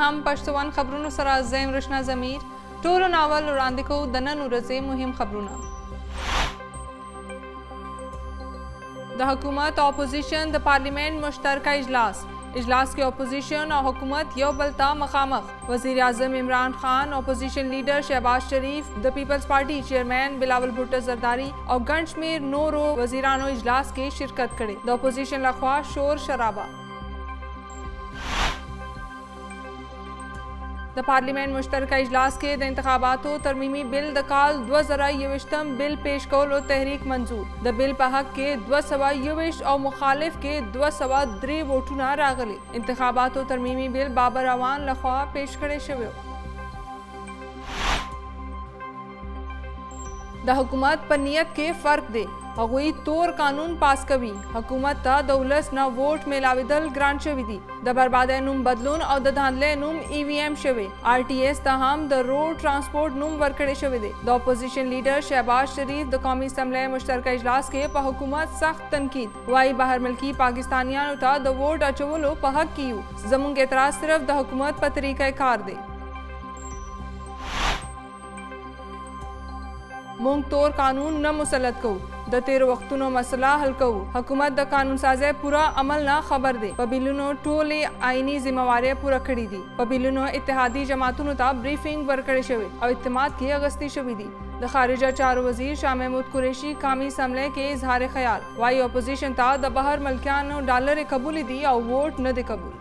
هم پښتون خبرونو سره زم رشنا ضمیر ټولو ناول وړاندې کوو د نن ورځې مهم خبرونه. د حکومت او اپوزیشن د پارلیمنت مشترکه اجلاس کې اپوزیشن او حکومت یو بل ته مخامخ. وزیر اعظم عمران خان، اپوزیشن لیڈر شہباز شریف، د پیپلز پارٹی چیئرمین بلاول بھٹو زرداری او ګڼ شمېر نورو وزیرانو اجلاس کې شرکت کړي. د اپوزیشن لخوا شور شرابه. د پارلیمنت مشترکه اجلاس کې د انتخاباتو ترمیمی بل د کال 2021 بل پیش کولو تحریک منظور. د بل په حق کې 221 او مخالف کې 203 ووټونه راغلي. انتخاباتو ترمیمی بل بابر اعوان لخوا پیش کړی شوی. د حکومت په نیت کې فرق دی. هغوی تور قانون پاس کوي. حکومت ته د ولس نه ووټ میلاویدل ګران شوي دي. د بربادۍ نوم بدلون او د دھاندلۍ نوم EVM شوی. RTS ته هم د روډ ترانسپورټ نوم ورکړی شوی دی. د اپوزیشن لیډر شہباز شریف د قومي اسمبلی مشترکه اجلاس کې په حکومت سخت تنقید. وایي بهر ملکی پاکستانیانو ته د ووټ اچولو په حق کې یو. زموږ اعتراض صرف د حکومت په طریقه کار دی. مونږ تور قانون نه مسلط کوو. د تیرو وختونو مسله حل کوو. حکومت د قانون سازۍ پورا عمل نه خبر دی. په بیلونو ټولې آئینی ذمہوارۍ پوره کړي دي. په بیلونو اتحادی جماعتونو ته بریفنګ ورکړی شوی او اعتماد کې اغستی شوی دی. د خارجه چارو وزیر شاه محمود قریشی قومي اسمبلی کې اظهار خیال. وایي اپوزیشن ته د بهر ملکیانو ډالر قبول دي او ووټ نه دی قبول.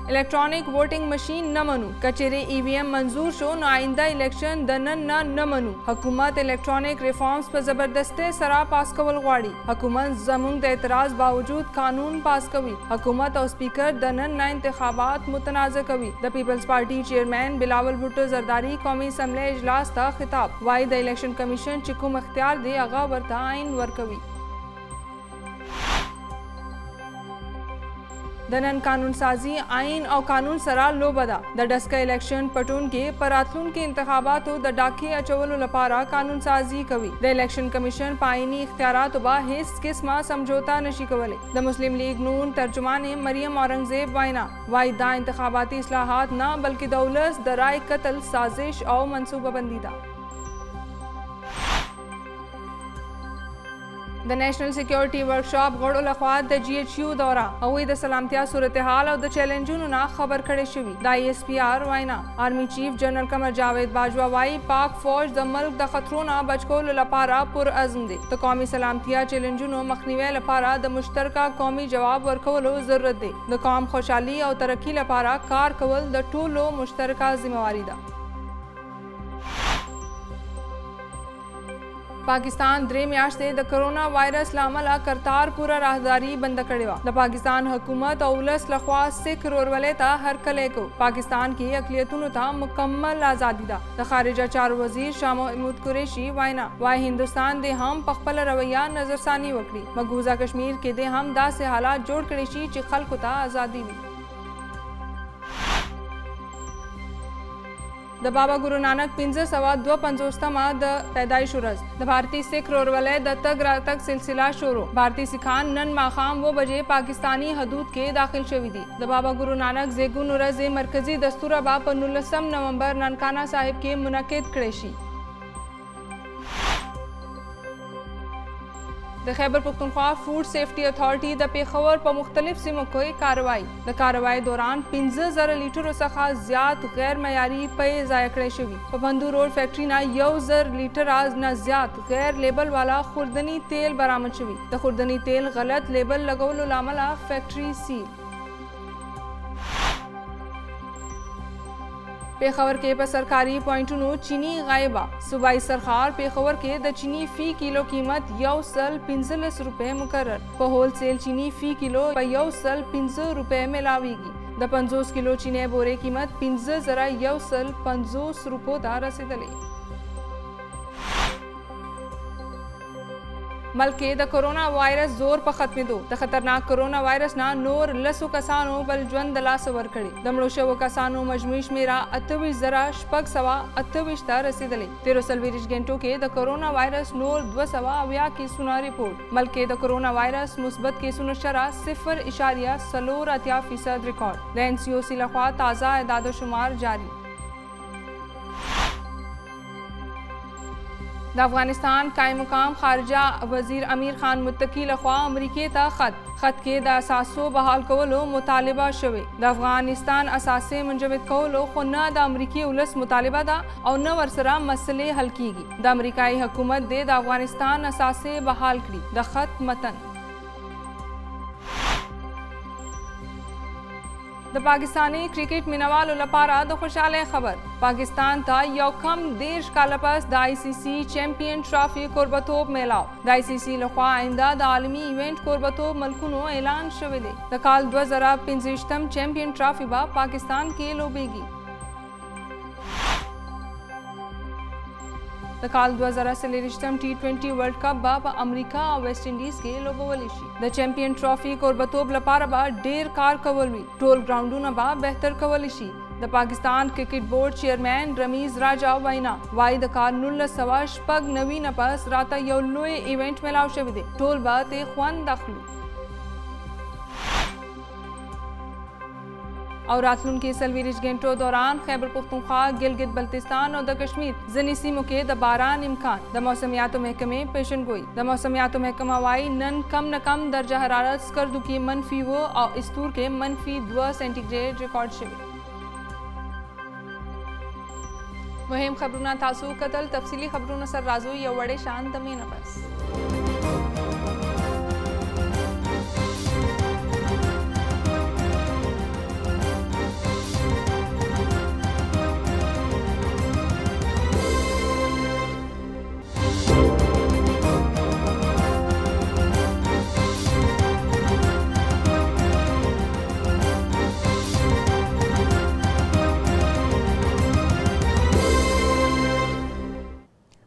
الیکٹرانک ووٹنگ مشین نہ منو. کچہری EVM منظور شو نو آئندہ الیکشن د نن نه منو. حکومت الیکٹرانک ریفارمز په زبردستی سره پاس کول غواړي. حکومت زموږ د اعتراض باوجود قانون پاس کوي. حکومت او سپیکر د نن نه انتخابات متنازع کوي. د پیپلز پارٹی چیئرمین بلاول بھٹو زرداری قومي اسمبلی اجلاس ته خطاب. وایي د الیکشن کمیشن چې کوم اختیار دی هغه ورته عین ورکوي. د نن قانون سازی آئین او قانون سره لوبه ده. د ډسکه الیکشن پټون کې پر راتلونکي انتخاباتو د ډاکې اچولو لپاره قانون سازی کوي. د الیکشن کمیشن په آئینی اختیاراتو به هیڅ قسمه سمجھوتا نشي کولی. د مسلم لیگ نون ترجمان مریم اورنګزیب وینا. وایي دا انتخاباتي اصلاحات نه بلکې د ولس د رای قتل سازش او منصوبه بندي ده. د نیشنل سیکیورټي ورکشاپ غړو لخوا د GHU دوره. هغوی د سلامتیا صورتحال او د چیلنجونو نه خبر کړی شوي. د ISPR وینا. آرمی چیف جنرل قمر جاوید باجوه وایي پاک فوج د ملک د خطرو نه بچ کولو لپاره پرعزم دی. د قومي سلامتیا چیلنجونو مخنیوي لپاره د مشترکه قومي جواب ورکولو ضرورت دی. د قوم خوشحالي او ترقی لپاره کار کول د ټولو مشترکه ذمہواری ده. پاکستان 3 میاشتې د کرونا وایرس له امله کرتارپوره راهداري بنده کړې وه. د پاکستان حکومت او ولس لخوا سکھ رورولۍ ته هرکلی کو. پاکستان کې اقلیتونو ته مکمل ازادي ده. د خارجه چارو وزیر شاه محمود قریشي وینا. وایي هندوستان دې هم په خپله رویه نظرثاني وکړي. مقبوضه کشمیر کې دې هم داسې حالات جوړ کړي شي چې خلکو ته ازادي وي. د بابا ګورو نانک 552 د پیدایش ورځ. د بھارتی سکھ رورولۍ د تګ راتګ سلسله شروع. بھارتی سکھان نن ماښام 2 بجې پاکستانی حدود کې داخل شوي دي. د بابا ګورو نانک زیږون ورځ مرکزي دستوره به په 19 نومبر ننکانه صاحب کې منعقد کړی شي. د خیبر پختونخوا فوډ سیفټي اتھارټي د پیښور په مختلف سیمو کې کاروایی. د کاروایی دوران 15,000 لیټرو څخه زیات غیر معیاري پیې ضایع کړې شوي. په بندو روډ فیکټري نه 1,000 لیټره نه زیات غیر لیبل والا خوردني تیل برآمد شوي. د خوردني تیل غلط لیبل لګولو له امله فیکټري سیل. پیښور کې په سرکاري پوینټونو چینی غایبه. صوبائی سرخار پیښور کې د چینی فی کیلو قیمت 115 روپے مقرر. په هول سیل چینی فی کیلو په 115 روپے ملاویږي. د 50 کیلو چینی بورې قیمت 15,150 روپو ته رسیدلی. ملک کې د کرونا وایرس زور په ختمېدو د خطرناک کرونا وایرس نه نور لسو کسانو بل ژوند د لاسه ورکړي. د مړو شوو کسانو مجموعي شمېره 28,628 ته رسېدلې. 13 غنټو کې د کرونا وایرس نور 280 کیسونه ریپورټ. ملک کې د کرونا وایرس مثبت کیسونو شرح 0.48% ریکارډ. د NCOC لخوا تازه اعداد و شمار جاری. د افغانستان قائم مقام خارجه وزیر امیر خان متقی لخوا امریکې ته خط کې د اساسو بحال کولو مطالبه شوې. د افغانستان اساسې منجمد کولو خو نه د امریکې ولس مطالبه ده او نه ورسره مسلې حل کیږي. د امریکایي حکومت د افغانستان اساسې بحال کړي. د خط متن د پاکستانی کرکټ مینوالو لپاره د خوشاله خبر. پاکستان ته یو کم 13 کاله پس د ICC چیمپئن ټرافي کوربتوب میلاو. د ICC لخوا آئنده د عالمي ایونټ کوربتوب ملکونو اعلان شوی دی. د کال 2025 چیمپئن ټرافي به پاکستان کې لوبیږي. د کال 2023 T20 ورلډ کپ به په امریکا او ویسټ انډیز کې لوبولی شي. د چیمپئن ټرافي کوربتوب لپاره به ډیر کار کول وي. ټول ګراوندونه به بهتر کولی شي. د پاکستان کرکټ بورډ چیئرمین رمیز راجا وینا وایي د کال 1996 نه پس راته یو لوی ایونټ میلاو شوی دی. ټول به ته خوند اخلو. او راتلونکي 40 غنټو دوران خیبر پختونخوا، ګلګت بلتستان او د کشمیر ځینې سیمو کې د باران امکان. د موسمیاتو محکمې پیشنګوئی. د موسمیاتو محکمه وايي نن کم نه کم درجه حرارت سکردو کې -2 او استور کې -2 سینټیګریډ ریکارډ شوی. مهم خبرونه تاسو کتل. تفصیلی خبرونه سره راځو یو وړې شان د مینه بس.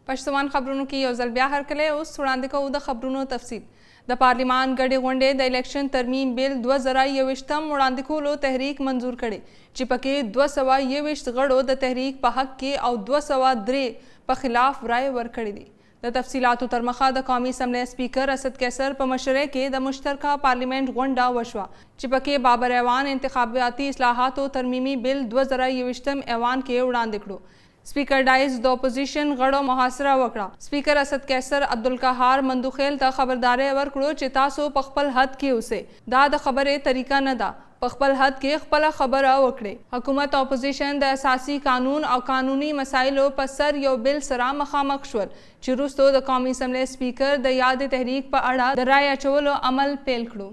پښتون خبرونو کې یو ځل بیا هرکلی اوس وړاندې کوو د خبرونو تفصیل. د پارلیمان ګډې غونډې د الیکشن ترمیم بیل 2021 وړاندې کولو تحریک منظور کړي چې پکې 221 غړو د تحریک په حق کې او 203 په خلاف رائے ورکړې دي. د تفصیلاتو تر مخه د قومي اسمبلی سپیکر اسد قیصر په مشرۍ کې د مشترکه پارلیمنت غونډه وشوه چې پکې بابر ایوان انتخاباتي اصلاحاتو ترمیمي بیل 2021 ایوان کې وړاندې کړو. سپیکر ډایز د اپوزیشن غړو محاصره وکړه. سپیکر اسد قیصر عبدالقهار مندوخیل ته خبرداری ورکړو چې تاسو په خپل حد کې اوسئ. دا د خبرې طریقه نه ده. په خپل حد کې خپله خبره وکړئ. حکومت او اپوزیشن د اساسي قانون او قانوني مسایلو په سر یو بل سره مخامخ شول چې وروسته د قومي اسمبلی سپیکر د یادې تحریک په اړه د رایې اچولو عمل پیل کړو.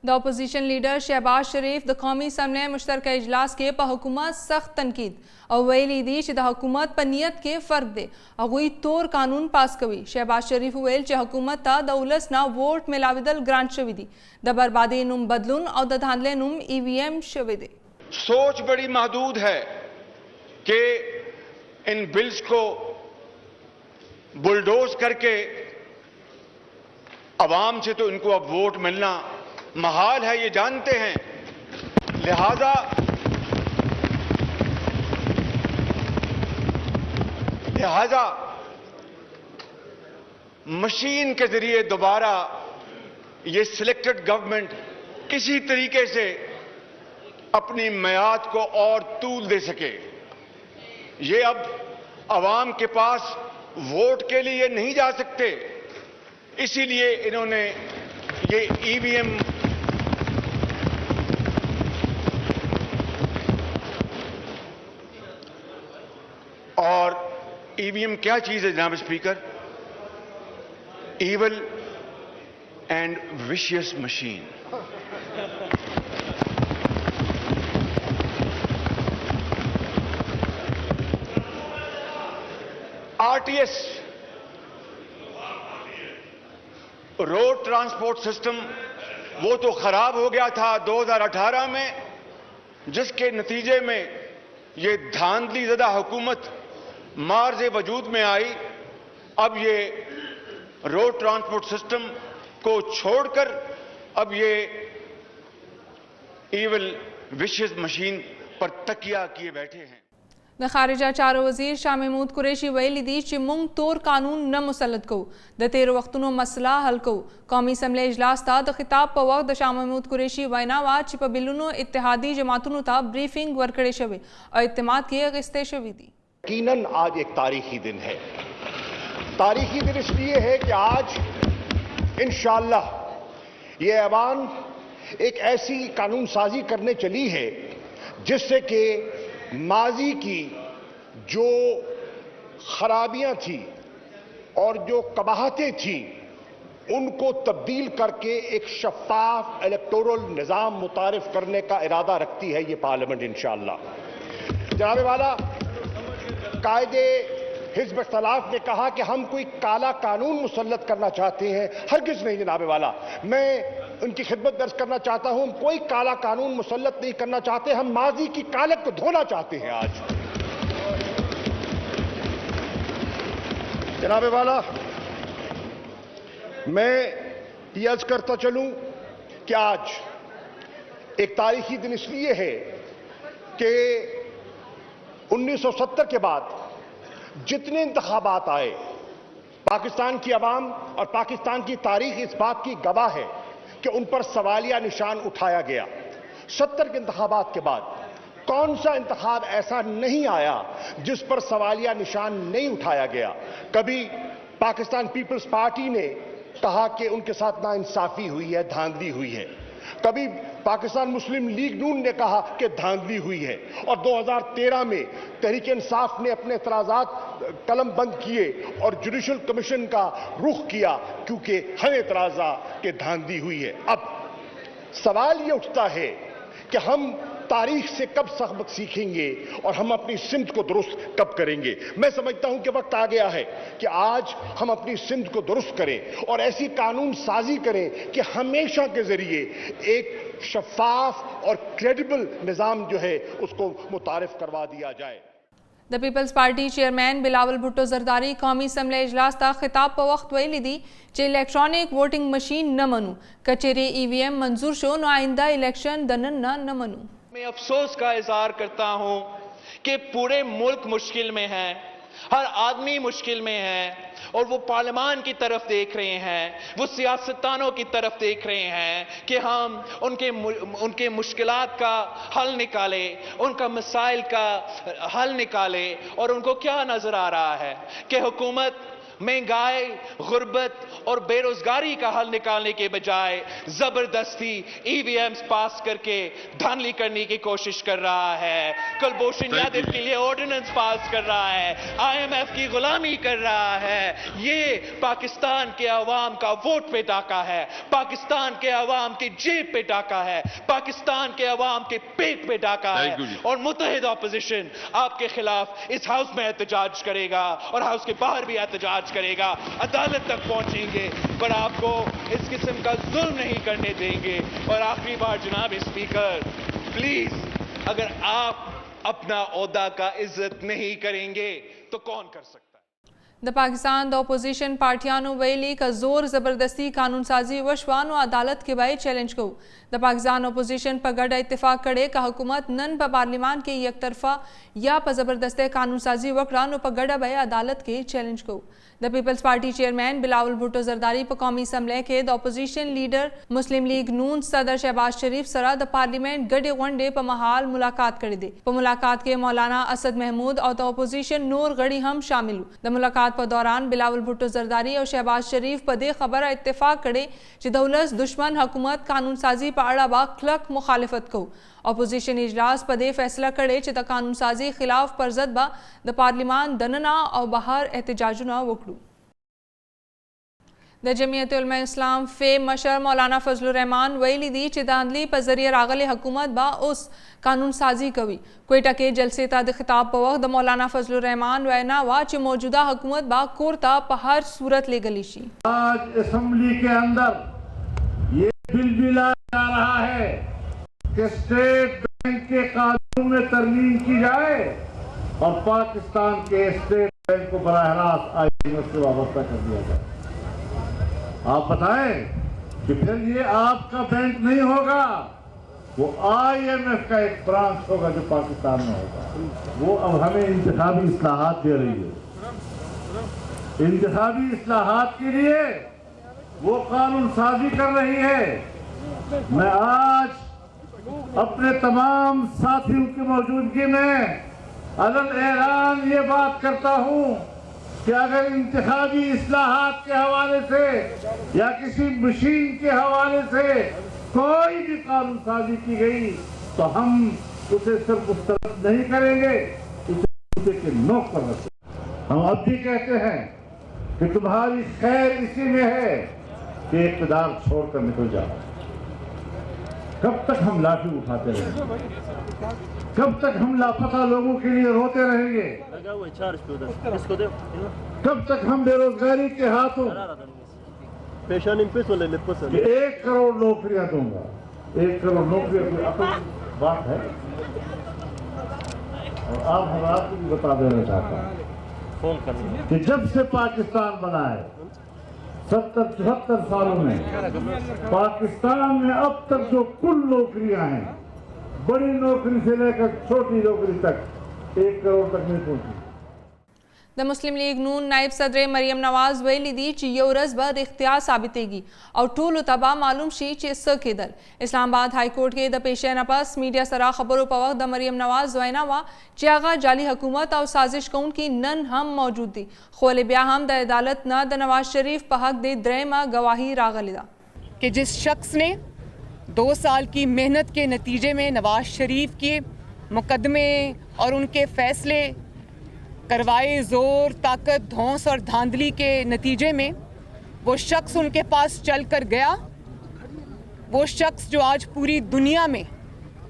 د اپوزیشن لیډر شهباز شریف د قومي اسمبلی مشترکه اجلاس کې په حکومت سخت تنقید او ویلي دي چې د حکومت په نیت کې فرق دی. هغوی تور قانون پاس کوي. شهباز شریف ویل چې حکومت ته د ولس نه ووټ میلاویدل ګران شوي دي. د بربادۍ نوم بدلون او د دھاندلۍ نوم EVM شوی دی. سوچ بڑی محدود ہے کہ ان بلز کو بلڈوز کر کے عوام سے تو ان کو اب ووٹ ملنا محال ہے، یہ جانتے ہیں. لہذا مشین کے ذریعے دوبارہ یہ سلیکٹڈ گورنمنٹ کسی طریقے سے اپنی میعاد کو اور طول دے سکے. یہ اب عوام کے پاس ووٹ کے لیے نہیں جا سکتے. اسی لیے انہوں نے یہ EVM اور EVM کیا چیز ہے جناب اسپیکر؟ ایول اینڈ ویشیس مشین. RTS روڈ ٹرانسپورٹ سسٹم وہ تو خراب ہو گیا تھا 2018 میں، جس کے نتیجے میں یہ دھاندلی زدہ حکومت مارز وجود میں آئی. اب یہ road transport system को छोड़कर अब ये इविल विशेष मशीन पर तकिया किए बैठे हैं। د خارجه چارو وزیر شاه محمود قریشي ویلي دي چې موږ تور قانون نه مسلط کوو، د تیرو وختونو مسله حل کوو. قومي اسمبلی اجلاس ته د خطاب په وخت د شاه محمود قریشي وینا وه چې په بلونو اتحادي جماعتونو ته بریفنګ ورکړی شوی او اعتماد کې اخیستې شوي دي. یقیناً آج ایک تاریخی دن ہے. تاریخی دن اس لیے ہے کہ آج انشاءاللہ یہ ایوان ایک ایسی قانون سازی کرنے چلی ہے جس سے کہ ماضی کی جو خرابیاں تھیں اور جو قباحتیں تھیں ان کو تبدیل کر کے ایک شفاف الیکٹورل نظام متعارف کرنے کا ارادہ رکھتی ہے یہ پارلیمنٹ انشاءاللہ. جناب والا، قائد حزب اختلاف نے کہا کہ ہم کوئی کالا قانون مسلط کرنا چاہتے ہیں. ہرگز نہیں جناب والا، میں ان کی خدمت درج کرنا چاہتا ہوں، کوئی کالا قانون مسلط نہیں کرنا چاہتے، ہم ماضی کی کالت کو دھونا چاہتے ہیں. آج جناب والا، میں یہ عرض کرتا چلوں کہ آج ایک تاریخی دن اس لیے ہے کہ 1970 کے بعد جتنے انتخابات آئے، پاکستان کی عوام اور پاکستان کی تاریخ اس بات کی گواہ ہے کہ ان پر سوالیہ نشان اٹھایا گیا. 70 کے انتخابات کے بعد کون سا انتخاب ایسا نہیں آیا جس پر سوالیہ نشان نہیں اٹھایا گیا. کبھی پاکستان پیپلز پارٹی نے کہا کہ ان کے ساتھ ناانصافی ہوئی ہے، دھاندلی ہوئی ہے. کبھی پاکستان مسلم لیگ نون نے کہا کہ دھاندلی ہوئی ہے. اور 2013 میں تحریک انصاف نے اپنے اعتراضات قلم بند کیے اور جوڈیشل کمیشن کا رخ کیا کیونکہ ہمیں اعتراضات کہ دھاندلی ہوئی ہے. اب سوال یہ اٹھتا ہے کہ ہم تاریخ سے کب سبق سیکھیں گے اور ہم اپنی سمت کو درست کب کریں گے. میں سمجھتا ہوں کہ وقت آ گیا ہے کہ آج ہم اپنی سمت کو درست کریں اور ایسی قانون سازی کریں کہ ہمیشہ کے ذریعے ایک شفاف اور کریڈیبل نظام جو ہے اس کو متعارف کروا دیا جائے. د پیپلز پارٹی چیئرمین بلاول بھٹو زرداری قومی اسمبلی اجلاس ته خطاب په وخت ویلي دي چې الیکټرانیک ووټینګ مشین نه منو، کچېرې ای وی ایم منظور شو نو آئندہ الیکشن د نن نه منو. میں افسوس کا اظہار کرتا ہوں کہ پورے ملک مشکل میں ہے، ہر آدمی مشکل میں ہے اور وہ پارلیمان کی طرف دیکھ رہے ہیں، وہ سیاستدانوں کی طرف دیکھ رہے ہیں کہ ہم ان کے مشکلات کا حل نکالیں، ان کا مسائل کا حل نکالیں. اور ان کو کیا نظر آ رہا ہے کہ حکومت مہنگائی، غربت اور بے روزگاری کا حل نکالنے کے بجائے زبردستی ای وی ایمز پاس کر کے دھاندلی کرنے کی کوشش کر رہا ہے. کلبھوشن یادو کے لیے آرڈیننس پاس کر رہا ہے، آئی ایم ایف کی غلامی کر رہا ہے. یہ پاکستان کے عوام کا ووٹ پہ ڈاکہ ہے، پاکستان کے عوام کی جیب پہ ڈاکہ ہے، پاکستان کے عوام کے پیٹ پہ ڈاکہ ہے. اور متحد اپوزیشن آپ کے خلاف اس ہاؤس میں احتجاج کرے گا اور ہاؤس کے باہر بھی احتجاج کرے گا، عدالت تک پہنچیں گے پر آپ کو اس قسم کا ظلم نہیں کرنے دیں گے. اور آخری بار جناب اسپیکر، پلیز اگر آپ اپنا عہدہ کا عزت نہیں کریں گے تو کون کر سکتا ہے؟ د پاکستان د اپوزیشن پارټیانو ویلي که زور زبردستی قانون سازی وشوه نو عدالت کې به چیلنج کوو. د پاکستان اپوزیشن په ګډه اتفاق کړی که حکومت نن په پارلیمان کې یک طرفه یا په زبردستی قانون سازی وکړه نو په ګډه به عدالت کې چیلنج کوو. د پیپلز پارٹی چیئرمین بلاول بھٹو زرداری په قومي اسمبلی کې د اپوزیشن لیډر مسلم لیگ نون صدر شہباز شریف سره د پارلیمنٹ ګډې غونډې په مهال ملاقات کړې ده. په ملاقات کې مولانا اسد محمود او د اپوزیشن نور غړي هم شامل وو. د ملاقات په دوران بلاول بھٹو زرداری او شہباز شریف په دې خبره اتفاق کړي چې د ولس دشمن حکومت قانون سازی په اړه به کلک مخالفت کوو. اپوزیشن اجلاس په دې فیصله کړي چې د قانون سازی خلاف پر ضد به د پارلیمان دننه او بهر احتجاجونه وکړو. د جمعیت علماء اسلام فی مشر مولانا فضل الرحمان ویلي دي چې د اندلی په ذریعه راغلي حکومت به اوس قانون سازی کوي. کوئټه کې جلسې ته د خطاب په وخت د مولانا فضل الرحمان وینا وا چې موجوده حکومت به کور ته په هر صورت لګلی شي. آج اسمبلی کے اندر یہ بل بھی لایا جا رہا ہے کہ اسٹیٹ بینک کے قانون میں ترمیم کی جائے اور پاکستان کے اسٹیٹ بینک کو براہ راست آئین سے وابستہ کر دیا جائے. आप बताएं कि फिर ये आपका बैंक नहीं होगा, वो IMF का एक ब्रांच होगा जो पाकिस्तान में होगा। वो अब हमें इंतखाबी इस्लाहात दे रही है। इंतखाबी इस्लाहात के लिए वो कानून साजी कर रही है। मैं आज अपने तमाम साथियों की मौजूदगी में अलग ऐलान ये बात करता हूं कि अगर इंतखाबी इस्लाहात के हवाले से या किसी मशीन के हवाले से कोई भी कानून साजी की गई तो हम उसे सिर्फ उस तरफ नहीं करेंगे, उसे के नोक पर रखेंगे। हम अब भी कहते हैं कि तुम्हारी खैर इसी में है कि इक़्तिदार छोड़कर निकल जाओ। कब तक हम लाठी उठाते रहेंगे? कब तक हम लापता लोगों के लिए रोते रहेंगे? कब तक हम बेरोजगारी के हाथों 1 करोड़ नौकरियां दूंगा, 1 करोड़ नौकरियां कोई अपनी बात है? और आप हमारा भी बता देना चाहता हूं कि जब से पाकिस्तान बना है 70-74 सालों में पाकिस्तान में अब तक जो कुल नौकरियां हैं, बड़ी नौकरी से लेकर छोटी नौकरी तक 1 करोड़ तक नहीं पहुंची। द मुस्लिम लीग नून नायब सदर मरियम नवाज वैली दी ची योरस बर इख्तियार साबितेगी और टूल तबा मालूम शी चे सकेदर इस्लामाबाद हाई कोर्ट के द पेश नपस मीडिया सरा खबरों पवक द मरियम नवाज वैना वा चियागा जाली हुकूमत और साजिश कौन की नन हम मौजूद दी खोले ब्या हम द अदालत न द नवाज शरीफ पहक दे द्रेमा गवाही रागलिदा कि जिस शख्स ने 2 साल की मेहनत के नतीजे में नवाज शरीफ के मुकदमे और उनके फैसले करवाए जोर ताकत धौंस और धांधली के नतीजे में वो शख्स उनके पास चल कर गया, वो शख्स जो आज पूरी दुनिया में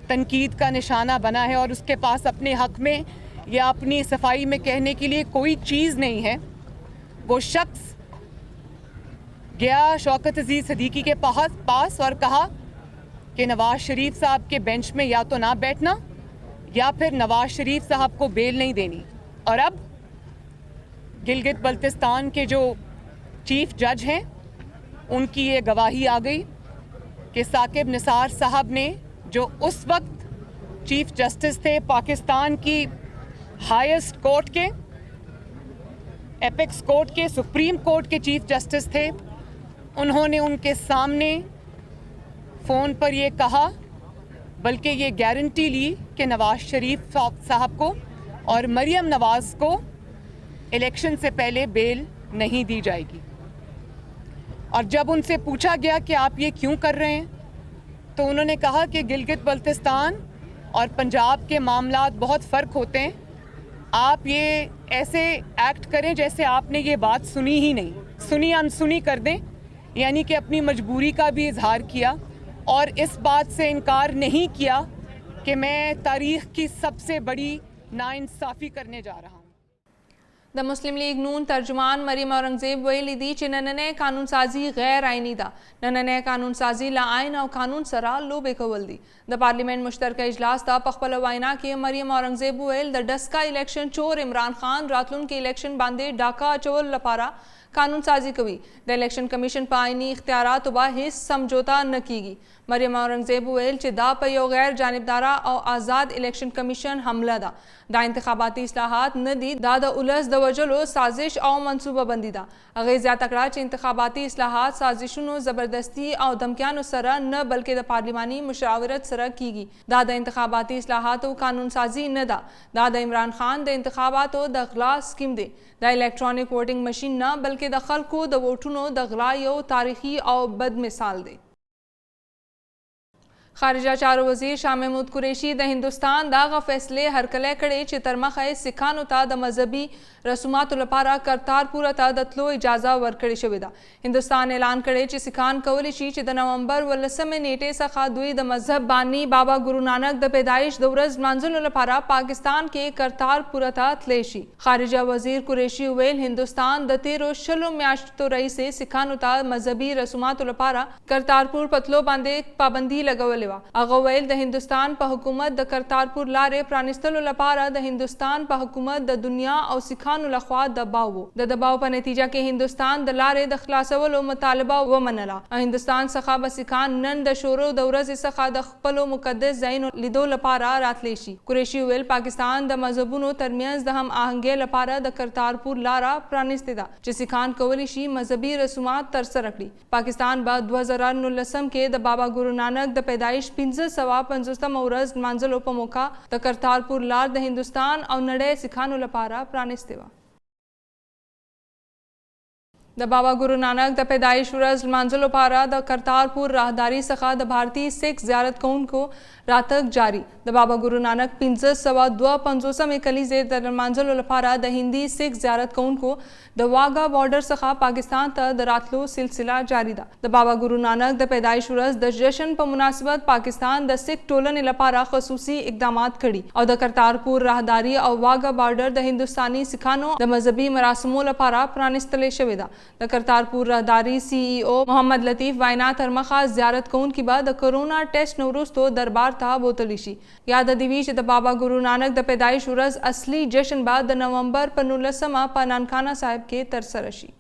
तनकीद का निशाना बना है और उसके पास अपने हक में या अपनी सफाई में कहने के लिए कोई चीज़ नहीं है, वो शख्स गया शौकत अजीज़ सदीकी के पास और कहा कि नवाज शरीफ साहब के बेंच में या तो ना बैठना या फिर नवाज शरीफ साहब को बेल नहीं देनी। और अब गिलगित बल्तिस्तान के जो चीफ जज हैं उनकी ये गवाही आ गई कि साकिब निसार साहब ने, जो उस वक्त चीफ जस्टिस थे पाकिस्तान की हाईएस्ट कोर्ट के, एपेक्स कोर्ट के, सुप्रीम कोर्ट के चीफ जस्टिस थे, उन्होंने उनके सामने फ़ोन पर ये कहा, बल्कि ये गारंटी ली कि नवाज शरीफ साहब को और मरियम नवाज को इलेक्शन से पहले बेल नहीं दी जाएगी। और जब उनसे पूछा गया कि आप ये क्यों कर रहे हैं, तो उन्होंने कहा कि गिलगित बल्तिस्तान और पंजाब के मामलात बहुत फ़र्क होते हैं, आप ये ऐसे एक्ट करें जैसे आपने ये बात सुनी ही नहीं, सुनी अनसुनी कर दें, यानी कि अपनी मजबूरी का भी इजहार किया और इस बात से इनकार नहीं किया कि मैं तारीख़ की सबसे बड़ी नाइंसाफ़ी करने जा रहा हूँ। द मुस्लिम लीग नून तर्जुमान मरियम औरंगजेब वैली दी ची नन्ने कानून साजी गैर आइनी दा नन्ने कानून साजी ला आइन और कानून सरा लो बेकवल दी द पार्लियामेंट मुश्तरका इजलास दा पखपल वाइना के मरियम औरंगजेब वेल द डस्का इलेक्शन चोर इमरान खान रातलुन के इलेक्शन बांधे डाका चवल लपारा कानून साजी कवी द इलेक्शन कमीशन पर आइनी इख्तियारात उबा हिस्स समझौता न कीगी। मरियम औरंगजेब वेल चे दा पयो गैर जानिबदारा और आज़ाद इलेक्शन कमीशन हमला दा इंतखाबाती इस्लाहात न दी दा उलस द वजलो साजिश और मनसूबा बंदी दा अगेज़िया तकड़ा चे इंतखाबाती इस्लाहात साजिशुन ज़बरदस्ती और धमकियान सरा न बल्कि द पार्लिमानी मुशावरत सरा कीगी दा इंतखाबाती इस्लाहात व कानून साजी न दा इमरान खान द इंतखाबात द गला स्कीम दे द इलेक्ट्रॉनिक वोटिंग मशीन न बल्कि द खल्को द वोटुनो द गलायो तारीखी और बद मिसाल दे। खारिजा चारो वजीर शाह महमूद कुरैशी द हिंदुस्तान दागा फैसले हरकले कड़े चितरमा खै सिखानो ता द मजहबी रसूमात लपारा करतारपुर ता दतलो इजाजा वर्कड़े शविदा हिंदुस्तान ऐलान कड़े ची सिखान कवली ची च द नवंबर वलसम नेटे सखा दुई द मजहब बानी बाबा गुरु नानक द पैदाइश दौरज मंजुल लपारा पाकिस्तान के करतारपुर ता थलेशी खारिजा वजीर कुरैशी वेल हिंदुस्तान द तेरो शलो म्याश तो रई से सिखानो ता मजहबी रसूमात लपारा करतारपुर पतलो बांधे पाबंदी लगवले کړې وه. هغه ویل د هندوستان په حکومت د کرتارپور لارې پرانیستلو لپاره د هندوستان په حکومت د دنیا او سکھانو لخوا دباو و. د دباو په نتیجه کې هندوستان د لارې د خلاصولو مطالبه ومنله. هندوستان څخه به سکھان نن د شورو د ورځې څخه د خپلو مقدس ځایونو لیدو لپاره راتلی شي. قریشي ویل پاکستان د مذهبونو ترمنځ د هم آهنګۍ لپاره د کرتارپور لاره پرانیستې ده چې سکھان کولی شي مذهبي رسومات ترسره کړي. پاکستان به 2019 کې د بابا ګورو نانک د پیدایش 550 ورځ لمانځلو په موقع د کرتارپور لار د هندوستان او نړۍ سکھانو لپاره پرانیستې وه. د بابا ګورو نانک د پیدایش ورځ لمانځلو لپاره د کرتارپور راهداري څخه د بھارتی سکھ زیارت کوونکو راتګ جاری. د بابا ګورو نانک 552 کلیزې د لمانځلو لپاره د هندي سکھ زیارت کوونکو د واګا بارډر څخه پاکستان ته د راتلو سلسله جاری ده. د بابا ګورو نانک د پیدایش ورځ د جشن په مناسبت پاکستان د سکھ ټولنې لپاره خصوصي اقدامات کړي او د کرتارپور راهداري او واګا بارډر د هندوستاني سکھانو د مذهبي مراسمو لپاره پرانیستلې شوې ده. د کرتارپور راهداري CEO محمد لطیف وینا تر مخه زیارت کوونکي به د کرونا ټیسټ نه وروسته دربار ته بوتلی شي. یاد دی وی چې د بابا ګورو نانک د پیدایش ورځ اصلي جشن به د نومبر په 19 په نانکانه صاحب کې ترسره شي.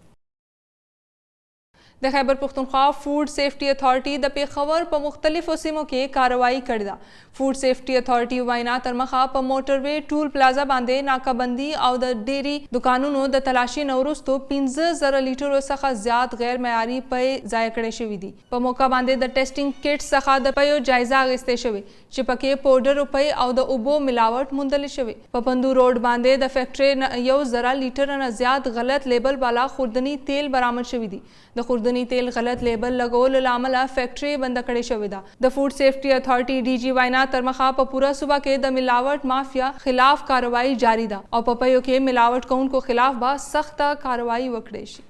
د خیبر پختونخوا فوډ سیفټي اتھارټي د پیښور په مختلفو سیمو کې کاروایی کړې ده. فوډ سیفټي اتھارټي وینا تر مخه په موټر وی ټول پلازا باندې ناکابندي او د ډيري دکانونو د تلاشي نه وروسته 15,000 لیټرو څخه زیات غیر معیاري پې ضایع کړې شوې دي. په موقع باندې د ټیسټینګ کټ څخه د پېو جایزه اخیستې شوې چې پکې پاوډر پې او د اوبو ملاوټ موندل شوې. په پندو روډ باندې د فیکټري 1,000 لیټر نه زیات غلط لیبل والا خوردنی تیل برآمد شوی دي. د خوردنی تیل غلط لیبل لګولو لامل فیکټري بند کړې شوې ده. د فوډ سیفټي اتھارټي ډي جی وینا تر مخه په پورا صوبه کې د ملاوټ مافیا خلاف کاروایی جاری ده او په پېو کې ملاوټ کوونکو خلاف به سخت کاروایی وکړي شي.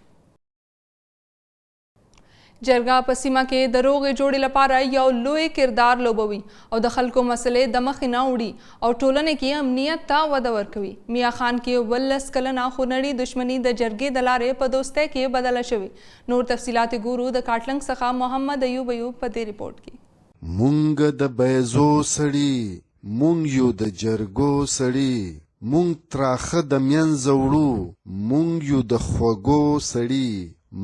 جرګه په سیمه کې د روغې جوړې لپاره یو لوی کردار لوبوي او د خلکو مسلې د مخې نه وړي او ټولنې کې امنیت ته وده ورکوي. میا خان کې 19 کلنه خونړۍ دشمنی د جرګې د لارې په دوستۍ کې بدله شوې. نور تفصیلات ګورو د کاټلنګ څخه محمد ایوب په دې ریپورت کې. مونږ د بیزو سړي، مونږ یو د جرګو سړي، مونږ تراخه د منځه وړو، مونږ یو د خوږو سړي،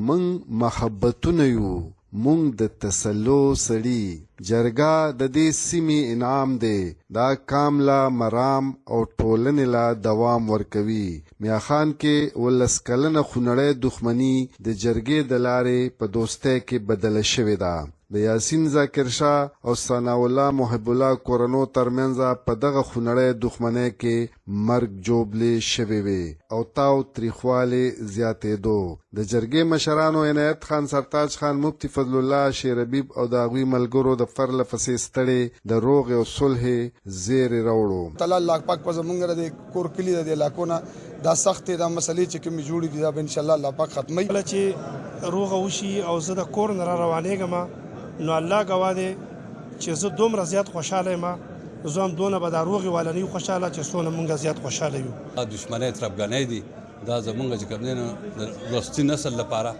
مونږ محبتونه یو، مونږ د تسلو سړي. جرګه د دې سیمې انعام دی. دا کام لا مرام او ټولنې لا دوام ورکوي. میا خان کې 19 کلنه خونړۍ دښمني د جرګې د لارې په دوستۍ کې بدله شوې ده. د یاسین ذاکر شاه او ثناء الله محب الله کورنو ترمنځ په دغه خونړۍ دښمنۍ کې مرګ جوړلې شوې وې او تاو تریخوالې زیاتېدو. د جرګې مشرانو عنایت خان، سرتاج خان، مفتی فضل الله، شیر حبیب او د هغوی ملګرو د فرله پسې ستړې د روغې او صلح زیرې راوړو. تعالی الله پاک په زمونږ د کور کلي د علاقو نه دا سختې دا مسلې چې کومې جوړې دي دا به انشاءالله الله پاک ختموي. کله چې روغه وشي او زه د کور نه را روانېږم نو الله ګواه دی چې زه دومره زیات خوشحاله یم، زه هم دونه به دا روغې والا نه یو خوشحاله چې څونه مونږ زیات خوشحاله یو. دشمنۍ تربګنۍ دي دا زمونږ چې کوم دی نو د وروستي نسل لپاره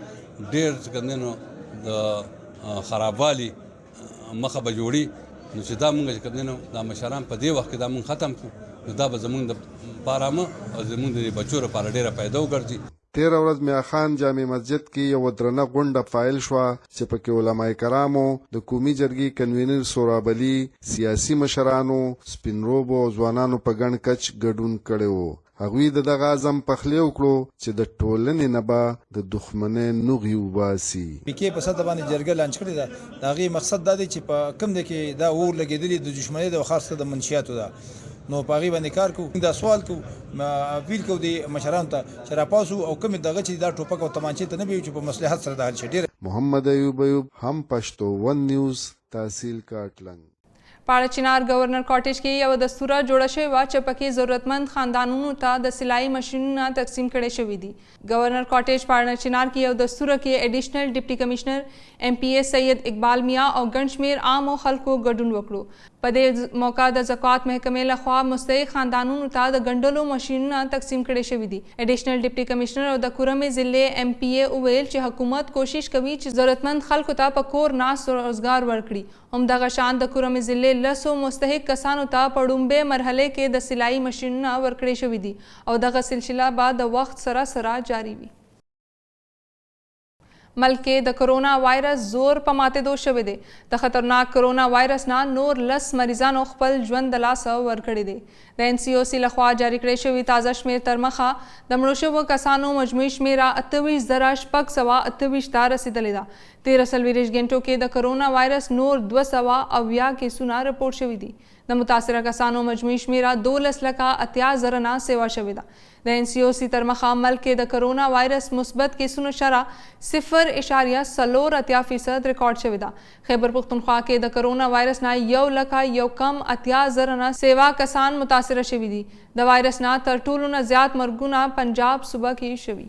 ډېر چې کوم دی نو د خرابوالي مخه به جوړي. نو چې دا مونږ چې کوم دی نو دا مشران په دې وخت کې دا مونږ ختم کړو نو دا به زمونږ دپاره او زمونږ د بچو لپاره ډېره فایده وګرځي. 13 ورځ میا خان جامع مسجد کې یو درنه غونډه فایل شوه چې پکې علماء کرامو، د قومي جرګې کنوینر سوراب علي، سیاسي مشرانو، سپین روبو او ځوانانو په ګڼ کچ ګډون کړی و. هغوی د دغه عزم پخلی وکړو چې د ټولنې نه به د دښمنۍ نوغې وباسي. پکې په سطح باندې جرګه لانچ کړې ده. د هغې مقصد دا دی چې په کوم دی کې دا اور لګېدلي د دښمنۍ ده او خاص کر د منشیاتو ده. نو په هغې باندې کار کوو. دا سوال کوو، اپیل کوو د مشرانو ته چې راپاسو او کومې دغه چې دا ټوپک او تمانچې ته نه وي چې په مصلحت سره د حل شي. ډېر محمد ایوب هم پښتو ون نیوز تحصیل کاټلنګ. پاړه چنار گورنر کاټیج کې یو دستوره جوړه شوې وه چې پکې ضرورتمند خاندانونو ته د سلایي ماشینونه تقسیم کړي شوي دي. گورنر کاټیج پاړه چنار کې یو دستوره کې ایډیشنل ډپټي کمشنر ایم پی اے سید اقبال میاں او ګڼ شمېر عامو خلکو ګډون وکړو. په دې موقع د زکات محکمې لخوا مستحق خاندانونو ته د ګنډلو ماشینونه تقسیم کړي شوي دي. ایډیشنل ډپټي کمشنر او د کورمې ضلع ایم پی اے وویل چې حکومت کوشش کوي چې ضرورتمند خلکو ته په کور ناست روزګار ورکړي. همدغه شان د کورمې ضلع لسو مستحق کسانو ته په ړومبۍ مرحلې کې د سلایي ماشینونه ورکړي شوي دي او دغه سلسله به د وخت سره جاری وي. ملک کې د کرونا وایرس زور په ماتېدو شوی دی. د خطرناک کرونا وایرس نه نور 10 مریضانو خپل ژوند د لاسه ورکړی دی. د ان سی او سی لخوا جاری کړی شوی تازه شمیر تر مخه د مړو شوو کسانو مجموعي شمیره 28,628 ته رسیدلې ده. 13 غنټو کې د کرونا وایرس نور 280 کیسونه رپورټ شوي دي. د متاثره کسانو مجموعي شمیره 12,80,000 نه سیوا شوې ده. د ان سی او سی تر مخه ملک کې د کرونا وایرس مثبت کیسونو شرح 0.4% ریکارډ شوې ده. خیبر پختونخوا کې د کرونا وایرس نه 1,80,000 نه سیوا کسان متاثره شوي دي. د وایرس نه تر ټولو نه زیات مرګونه پنجاب صوبه کې شوي.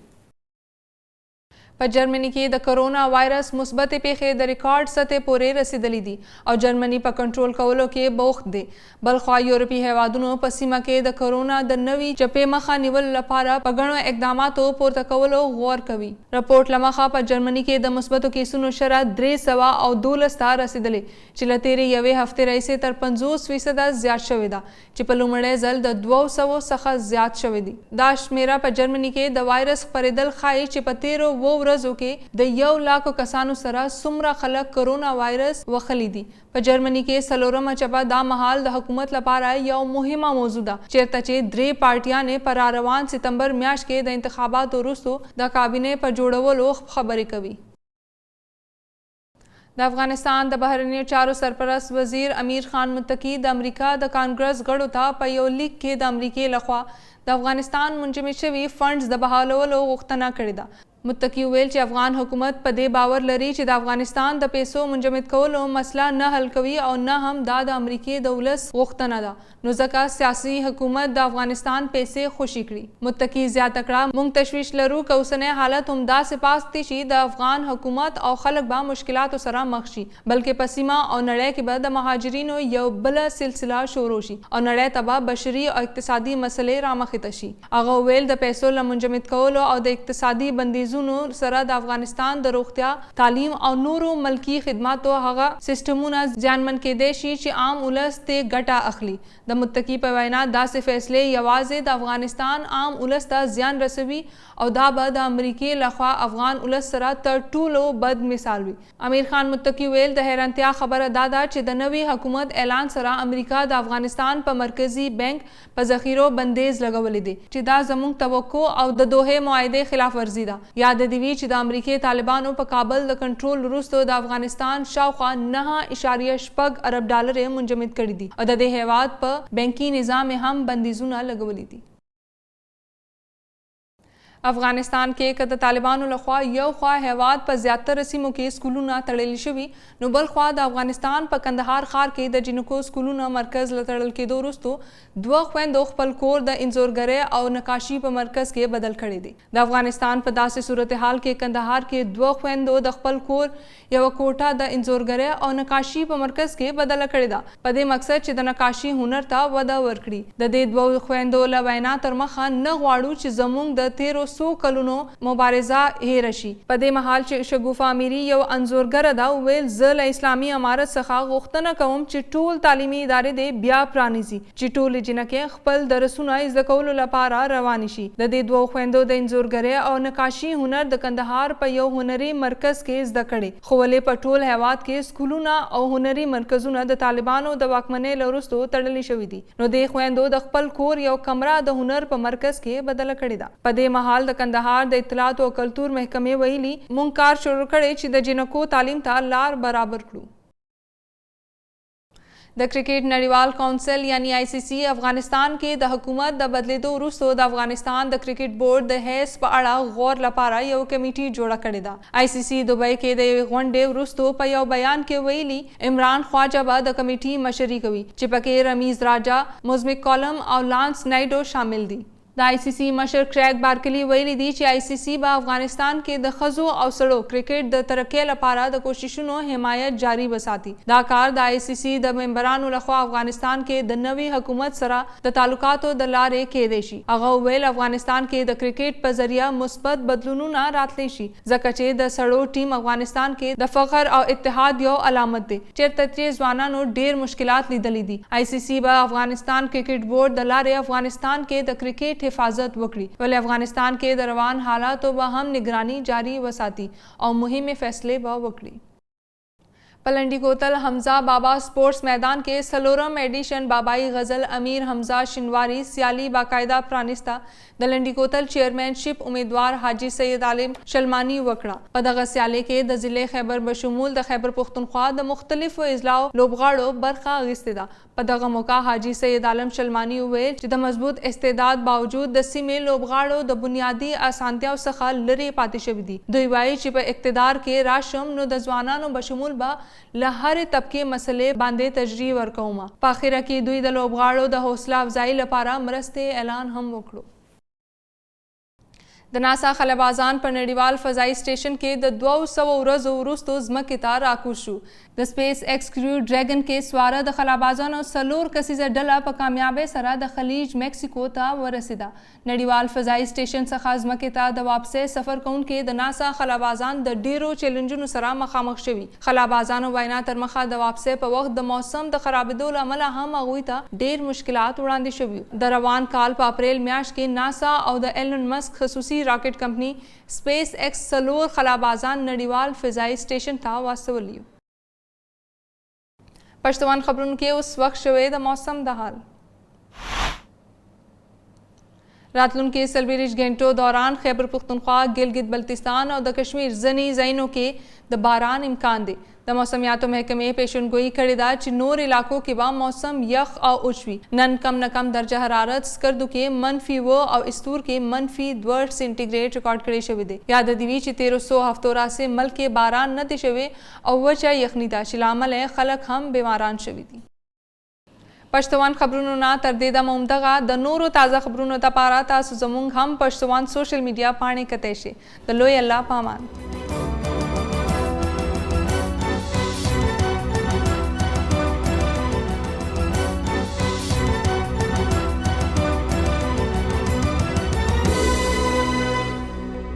په جرمني کې د کرونا وایرس مثبت پیښې د ریکارډ سطح پورې رسیدلې دي او جرمني په کنټرول کولو کې بوخت دی. بلخوا یورپي هیوادونو په سیمه کې د کرونا د نوي چپې مخه نیولو لپاره په ګڼو اقداماتو پورته کولو غور کوي. رپورټ له مخه په جرمني کې د مثبتو کیسونو شرح 312 ته رسیدلې چې له تېرې یوې هفتې راهیسې تر 50% زیات شوې ده چې په لومړی ځل د 200 څخه زیات شوې دي. دا شمیره په جرمني کې د وایرس خپرېدل ښایي چې په تېرو ورځو کې د 1 لاکھ کسانو سره څومره خلک کرونا وایرس وخلی دي. په جرمني کې څلورمه چپه دا مهال د حکومت لپاره یو مهمه موضوع ده چیرته چې 3 پارټیانې په روان ستمبر میاشت کې د انتخاباتو وروسته د کابینې په جوړولو خبرې کوي. د افغانستان د بهرنیو چارو سرپرست وزیر امیر خان متقی د امریکا د کانګرس غړو ته په یو لیک کې د امریکې لخوا د افغانستان منجمد شوي فنډز د بحالولو غوښتنه کړې ده. متقی ویل چې افغان حکومت په دې باور لري چې د افغانستان د پیسو منجمد کولو مسله نه حل کوي او نه هم دا د امریکې د ولس غوښتنه ده، نو ځکه سیاسي حکومت د افغانستان پیسې خوشي کړي. متقی زیاته کړه موږ تشویش لرو که اوسنی حالت همداسې پاتې شي د افغان حکومت او خلک به مشکلاتو سره مخ شي، بلکې په سیمه او نړۍ کې به د مهاجرینو یو بله سلسله شروع شي او نړۍ ته به بشري او اقتصادي مسلې رامخې ته شي. هغه ویل د پیسو له منجمد کولو او د اقتصادي بندیزونو سره د افغانستان د روغتیا، تعلیم او نورو ملکی خدماتو هغه سیستمونه زیانمن کېدای شي چې عام ولس ته ګټه اخلي. د متقی په وینا داسې فیصلې یوازې د افغانستان عام ولس ته زیان رسوي او دا به د امریکې لخوا افغان ولس سره تر ټولو بد مثال وي. امیر خان متقی ویل د حیرانتیا خبره دا ده چې د نوي حکومت اعلان سره امریکا د افغانستان په مرکزی بانک په ذخیرو بندیز لګولې دي چې دا زموږ توقع او د دوحې معاهدې خلاف ورزي ده. یاد دی وی چې د امریکای طالبانو په کابل د کنټرول وروسته د افغانستان شاوخوا 9.8 ارب ډالر منجمد کړي دي او د دې هیواد په بانکي نظام هم بندیزونه لګولي دي. افغانستان کې که د طالبانو لخوا یو خوا هیواد په زیاتره سیمو کې سکولونه تړلي شوي، نو بل خوا د افغانستان په کندهار ښار کې د جنکو سکولونه مرکز له تړل کېدو وروسته 2 خویندو خپل کور د انځورګرۍ او نقاشي په مرکز کې بدل کړی دی. د افغانستان په داسې صورتحال کې کندهار کې 2 خویندو د خپل کور یو کوټه د انځورګرۍ او نقاشي په مرکز کې بدله کړې ده په دې مقصد چې د نقاشي هنر ته وده ورکړي. د دې 2 خویندو له وینا تر مخه نه غواړو چې زموږ د 1300 کلونو مبارزه هیر شي. په دې مهال چې شګوفه امیري یو انځورګره ده ویل زه له اسلامي امارت څخه غوښتنه کوم چې ټول تعلیمي ادارې دې بیا پرانیزي چې ټول جنکې خپل درسونه زده کولو لپاره روانې شي. د دې 2 خویندو د انځورګرۍ او نقاشي هنر د کندهار په یو هنري مرکز کې زده کړي، خو ولې په ټول هیواد کې سکولونه او هنري مرکزونه د طالبانو د واکمنۍ له وروسته تړلي شوي دي. نو دې خویندو د خپل کور یو کمره د هنر په مرکز کې بدله کړې ده. په دې مهال د کندهار د اطلاعات او کلتور محکمې ویلي مونږ کار شروع کړی چې د جنکو تعلیم ته لار برابر کړو. د کرکٹ نړیوال کونسل یعنی ICC افغانستان کې د حکومت د بدلیدو وروسته د افغانستان د کرکټ بورډ د هیڅ په اړه غور لپاره یو کمیټي جوړه کړې ده. ICC دوبۍ کې د غونډې وروسته په یو بیان کې ویلي عمران خواجه به د کمیټي مشري کوي چې پکې رمیز راجا، مزمک کولم او لانس نایډو شامل دي. د ICC مشر کریګ بارکلی ویلي دي چې ICC به افغانستان کې د ښځو او سړو کرکټ د ترقۍ لپاره د کوششونو حمایت جاری وساتي. دا کار د ICC د ممبرانو لخوا افغانستان کې د نوي حکومت سره د تعلقاتو د لارې کېدای شي. هغه ویل افغانستان کې د کرکټ په ذریعہ مثبت بدلونونه راتلی شي ځکه چې د سړو ټیم افغانستان کې د فخر او اتحاد یو علامت دی چیرته چې ځوانانو ډیر مشکلات لیدلې دي. ICC به افغانستان کرکټ بورډ د لارې افغانستان کې د کرکټ حفاظت وکړي ولې افغانستان کې د روان حالاتو به هم نگرانی جاری وساتي او مهمه فیصله به وکړي. پلنڈی کوتل حمزہ بابا سپورٹس میدان کے سلورم ایڈیشن بابائی غزل امیر حمزہ شنواری سیالی باقاعدہ پرانستا د لنڈی کوتل چیئرمین شپ امیدوار حاجی سید عالم شلمانی وکړه. په دغه سیالي کې د ضلع خیبر بشمول د خیبر پختونخوا د مختلفو اضلاع لوبغاړو برخه اخیستې ده. په دغه موقع حاجی سید عالم شلمانی وویل چې د مضبوط استعداد باوجود د سیمې لوبغاړو د بنیادی اسانتیاو څخه لرې پاتې شوي دي. دوی وایي چې په اقتدار کې راشم نو د ځوانانو بشمول به له هرې طبقې مسلې باندې تجریح ورکوم. په اخره کې دوی د لوبغاړو د حوصله افزایي لپاره مرستې اعلان هم وکړو. د ناسا خلبازان په نړیوال فضایي سټیشن کې د 200 ورځو وروسته ځمکې ته راکوز شو. د سپیس ایکس کریو ډریګن کې سواره د خلبازانو 4 کسیزه ډله په کامیابۍ سره د خلیج میکسیکو ته ورسېده. نړیوال فضایي سټیشن څخه ځمکې ته د واپسۍ سفر کوونکي د ناسا خلبازان د ډیرو چیلنجونو سره مخامخ شوي. خلبازانو وینا تر مخه د واپسۍ په وخت د موسم د خرابېدو له امله هم هغوی ته ډیر مشکلات وړاندې شوي. د روان کال په اپریل میاشت کې ناسا او د ایلن مسک خصوصي راکټ کمپنی سپیس ایکس 4 خلابازان نړیوال فضایي سټیشن ته واستولي. پښتون خبرونو کې اوس وخت شوی د موسم د حال. راتلونکي 40 غنټو دوران خیبر پختونخوا، ګلګت بلتستان او د کشمیر ځینې ځایونو کې د باران امکان دی. د موسمیاتو محکمې پیشنګویي کړې ده چې نور علاقو کې به موسم یخ او اوچ وي. نن کم نه کم درجه حرارت سکردو کې -2 او استور کې -2 سینټیګریډ ریکارډ کړی شوی دی. یاد دی وی چې 1300 هفتو راځي ملک کې باران نه دی شوی او وچه یخني ده چې لامل خلک هم بیماران شوي دي. پښتون خبرونو نه تر دې د مومدغه د نورو تازه خبرونو لپاره تاسو زموږ هم پښتون سوشل میډیا پاڼې کتئ شئ. د لوی الله پامان.